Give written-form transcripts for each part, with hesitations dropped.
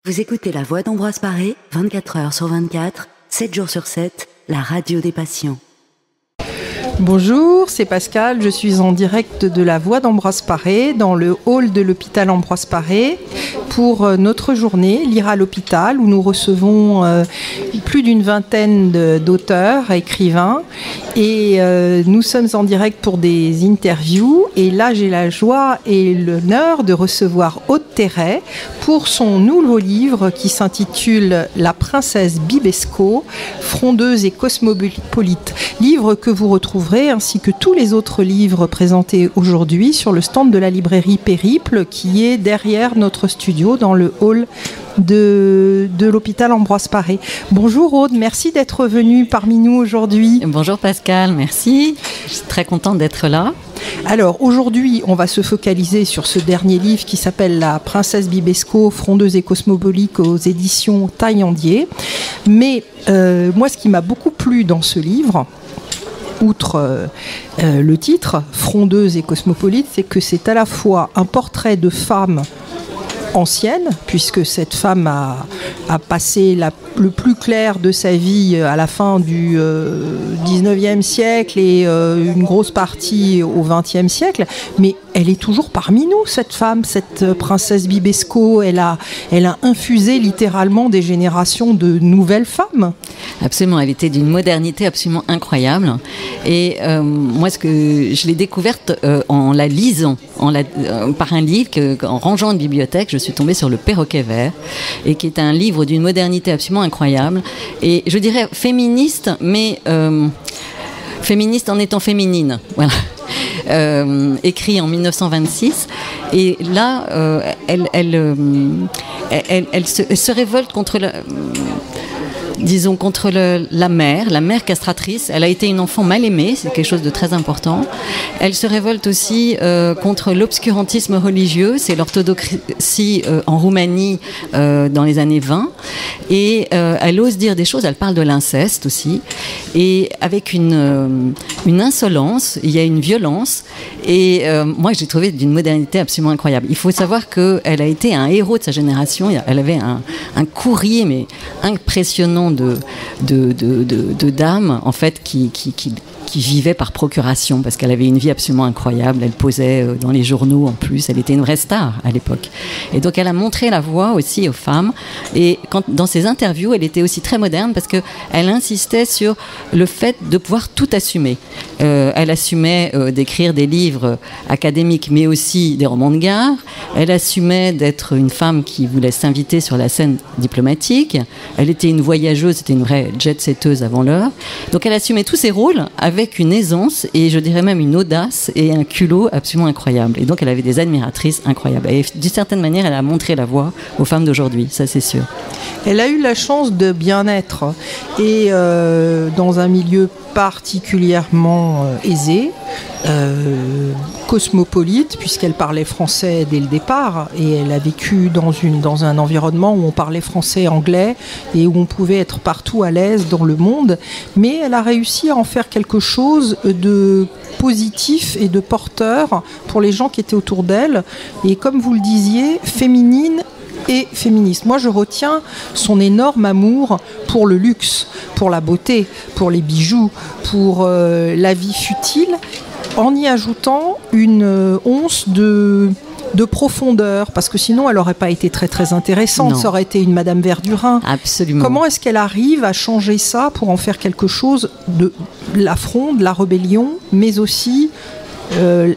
Vous écoutez La Voix d'Ambroise Paré, 24 heures sur 24, 7 jours sur 7, la radio des patients. Bonjour, c'est Pascal, je suis en direct de La Voix d'Ambroise Paré, dans le hall de l'hôpital Ambroise Paré, pour notre journée Lire à l'hôpital, où nous recevons plus d'une vingtaine d'auteurs, écrivains, et nous sommes en direct pour des interviews, et là j'ai la joie et l'honneur de recevoir Aude Terray pour son nouveau livre qui s'intitule La princesse Bibesco, frondeuse et cosmopolite, livre que vous retrouverez ainsi que tous les autres livres présentés aujourd'hui sur le stand de la librairie Périple qui est derrière notre studio dans le hall de l'hôpital Ambroise Paré. Bonjour Aude, merci d'être venue parmi nous aujourd'hui. Bonjour Pascal, merci. Je suis très contente d'être là. Alors aujourd'hui, on va se focaliser sur ce dernier livre qui s'appelle La princesse Bibesco, frondeuse et cosmopolite aux éditions Taillandier. Mais moi, ce qui m'a beaucoup plu dans ce livre, outre le titre, frondeuse et cosmopolite, c'est que c'est à la fois un portrait de femme ancienne, puisque cette femme a passé le plus clair de sa vie à la fin du 19e siècle et une grosse partie au 20e siècle, mais elle est toujours parmi nous, cette femme, cette princesse Bibesco. Elle a infusé littéralement des générations de nouvelles femmes. Absolument, elle était d'une modernité absolument incroyable. Et moi, je l'ai découverte en la lisant, par un livre en rangeant une bibliothèque, je suis tombée sur Le Perroquet Vert, et qui est un livre d'une modernité absolument incroyable. Et je dirais féministe, mais féministe en étant féminine. Voilà. Écrit en 1926, et là elle se révolte contre la mère castratrice. Elle a été une enfant mal aimée, c'est quelque chose de très important. Elle se révolte aussi contre l'obscurantisme religieux, c'est l'orthodoxie en Roumanie dans les années 20, et elle ose dire des choses, elle parle de l'inceste aussi, et avec une insolence, il y a une violence, et moi j'ai trouvé d'une modernité absolument incroyable. Il faut savoir qu'elle a été un héros de sa génération, elle avait un courrier mais impressionnant de dames en fait qui vivaient par procuration, parce qu'elle avait une vie absolument incroyable. Elle posait dans les journaux en plus, elle était une vraie star à l'époque, et donc elle a montré la voie aussi aux femmes. Et dans ses interviews, elle était aussi très moderne, parce qu'elle insistait sur le fait de pouvoir tout assumer. Elle assumait d'écrire des livres académiques, mais aussi des romans de gare. Elle assumait d'être une femme qui voulait s'inviter sur la scène diplomatique. Elle était une voyageuse, c'était une vraie jet-setteuse avant l'heure. Donc elle assumait tous ses rôles avec une aisance, et je dirais même une audace et un culot absolument incroyable. Et donc elle avait des admiratrices incroyables. Et d'une certaine manière, elle a montré la voie aux femmes d'aujourd'hui, ça c'est sûr. Elle a eu la chance de bien être, et dans un milieu particulièrement aisé, cosmopolite, puisqu'elle parlait français dès le départ, et elle a vécu dans un environnement où on parlait français, anglais, et où on pouvait être partout à l'aise dans le monde. Mais elle a réussi à en faire quelque chose de positif et de porteur pour les gens qui étaient autour d'elle, et comme vous le disiez, féminine et féministe. Moi, je retiens son énorme amour pour le luxe, pour la beauté, pour les bijoux, pour la vie futile, en y ajoutant une once de profondeur, parce que sinon elle n'aurait pas été très très intéressante. Non. Ça aurait été une Madame Verdurin. Absolument. Comment est-ce qu'elle arrive à changer ça pour en faire quelque chose de la fronde, la rébellion, mais aussi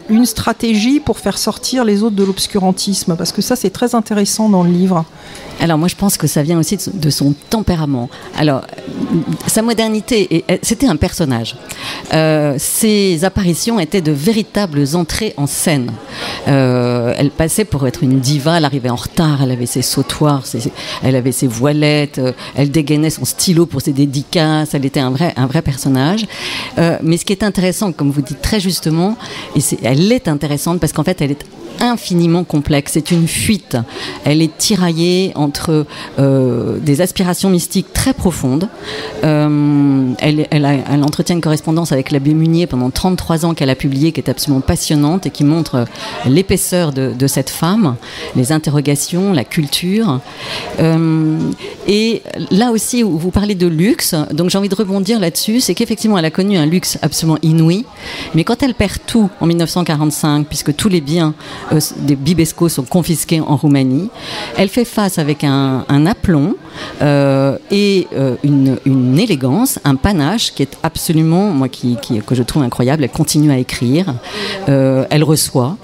une stratégie pour faire sortir les autres de l'obscurantisme, parce que ça c'est très intéressant dans le livre. Alors moi je pense que ça vient aussi de son tempérament. Alors sa modernité, c'était un personnage. Ses apparitions étaient de véritables entrées en scène. Elle passait pour être une diva, elle arrivait en retard, elle avait ses sautoirs, elle avait ses voilettes, elle dégainait son stylo pour ses dédicaces, elle était un vrai personnage. Mais ce qui est intéressant, comme vous dites très justement, elle est intéressante parce qu'en fait elle est infiniment complexe. C'est une fuite. Elle est tiraillée entre des aspirations mystiques très profondes. Elle entretient une correspondance avec l'abbé Munier pendant 33 ans qu'elle a publiée, qui est absolument passionnante et qui montre l'épaisseur de cette femme, les interrogations, la culture. Et là aussi, où vous parlez de luxe, donc j'ai envie de rebondir là-dessus, c'est qu'effectivement, elle a connu un luxe absolument inouï, mais quand elle perd tout en 1945, puisque tous les biens des Bibesco sont confisqués en Roumanie, elle fait face avec un aplomb et une élégance, un panache qui est absolument, moi, que je trouve incroyable. Elle continue à écrire, elle reçoit,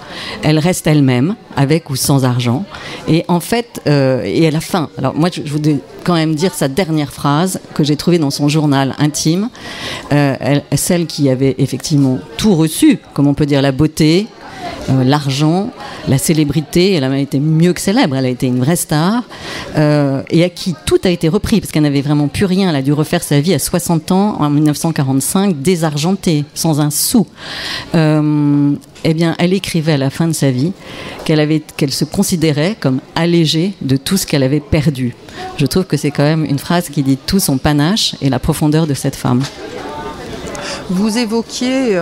elle reste elle-même, avec ou sans argent. Et en fait, et à la fin, alors moi je voudrais quand même dire sa dernière phrase que j'ai trouvée dans son journal intime, celle qui avait effectivement tout reçu, comme on peut dire, la beauté, l'argent, la célébrité. Elle a même été mieux que célèbre, elle a été une vraie star, et à qui tout a été repris, parce qu'elle n'avait vraiment plus rien. Elle a dû refaire sa vie à 60 ans, en 1945, désargentée, sans un sou. Eh bien, elle écrivait à la fin de sa vie qu'elle se considérait comme allégée de tout ce qu'elle avait perdu. Je trouve que c'est quand même une phrase qui dit tout son panache et la profondeur de cette femme. Vous évoquiez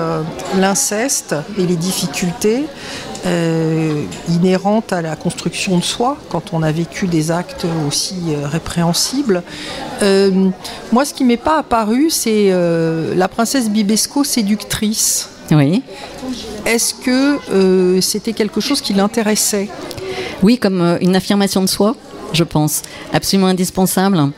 l'inceste et les difficultés inhérentes à la construction de soi quand on a vécu des actes aussi répréhensibles. Moi, ce qui ne m'est pas apparu, c'est la princesse Bibesco séductrice. Oui. Est-ce que c'était quelque chose qui l'intéressait ? Oui, comme une affirmation de soi, je pense, absolument indispensable.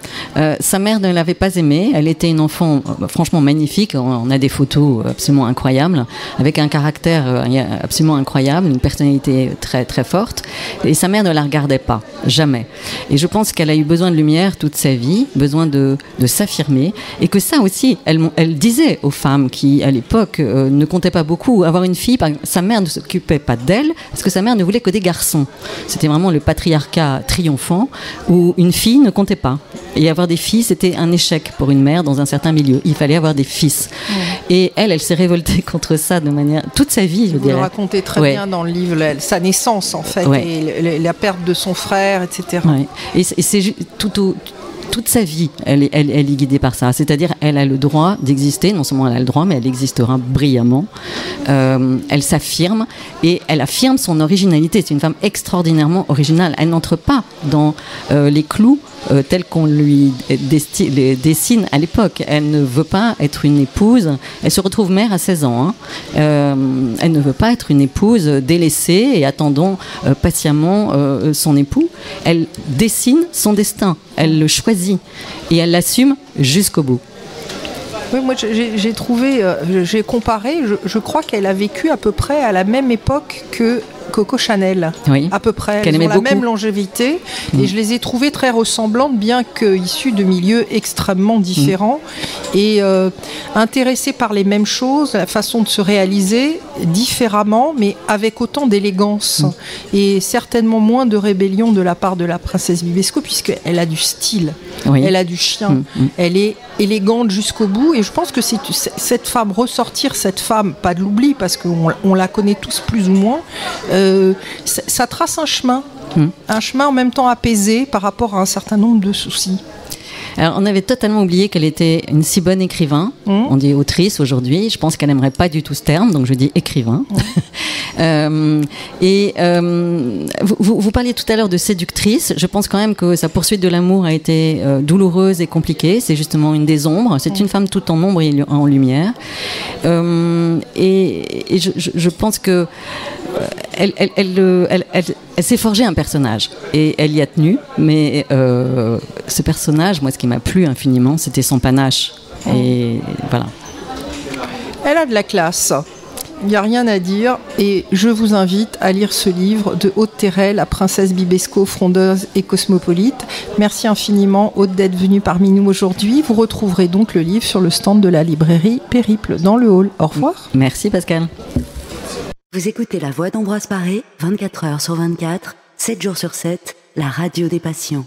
Sa mère ne l'avait pas aimée. Elle était une enfant franchement magnifique. On a des photos absolument incroyables, avec un caractère absolument incroyable, une personnalité très très forte. Et sa mère ne la regardait pas, jamais. Et je pense qu'elle a eu besoin de lumière toute sa vie, besoin de s'affirmer, et que ça aussi, elle disait aux femmes qui, à l'époque, ne comptaient pas beaucoup. Avoir une fille, sa mère ne s'occupait pas d'elle, parce que sa mère ne voulait que des garçons. C'était vraiment le patriarcat triomphant, où une fille ne comptait pas. Et avoir des filles, c'était un échec pour une mère dans un certain milieu. Il fallait avoir des fils. Et elle s'est révoltée contre ça de manière... toute sa vie, je dirais. Vous le racontez très bien dans le livre, sa naissance, en fait, et la perte de son frère, etc. Et c'est toute sa vie, elle est guidée par ça. C'est-à-dire, elle a le droit d'exister. Non seulement elle a le droit, mais elle existera brillamment. Elle s'affirme et elle affirme son originalité. C'est une femme extraordinairement originale. Elle n'entre pas dans les clous tels qu'on lui dessine à l'époque. Elle ne veut pas être une épouse. Elle se retrouve mère à 16 ans. Elle ne veut pas être une épouse délaissée et attendant patiemment son époux. Elle dessine son destin. Elle le choisit et elle l'assume jusqu'au bout. Oui, moi j'ai trouvé, j'ai comparé, je crois qu'elle a vécu à peu près à la même époque que Coco Chanel, à peu près. Elles ont la même longévité et je les ai trouvées très ressemblantes, bien qu'issues de milieux extrêmement différents et intéressées par les mêmes choses, la façon de se réaliser différemment, mais avec autant d'élégance et certainement moins de rébellion de la part de la princesse Bibesco, puisqu'elle a du style, elle a du chien, elle est élégante jusqu'au bout, et je pense que c'est cette femme, ressortir cette femme, pas de l'oubli, parce qu'on la connaît tous plus ou moins, ça trace un chemin en même temps apaisé par rapport à un certain nombre de soucis. Alors, on avait totalement oublié qu'elle était une si bonne écrivain. On dit autrice aujourd'hui. Je pense qu'elle n'aimerait pas du tout ce terme, donc je dis écrivain. Vous parliez tout à l'heure de séductrice. Je pense quand même que sa poursuite de l'amour a été douloureuse et compliquée. C'est justement une des ombres. C'est une femme toute en ombre et en lumière. Et je pense que elle s'est forgée un personnage et elle y a tenu, mais ce personnage, moi, ce qui m'a plu infiniment, c'était son panache. Et voilà. Elle a de la classe. Il n'y a rien à dire et je vous invite à lire ce livre de Aude Terray, La princesse Bibesco, frondeuse et cosmopolite. Merci infiniment Aude d'être venue parmi nous aujourd'hui. Vous retrouverez donc le livre sur le stand de la librairie Périple dans le hall. Au revoir. Merci Pascal. Vous écoutez La Voix d'Ambroise Paré, 24 heures sur 24, 7 jours sur 7, la radio des passions.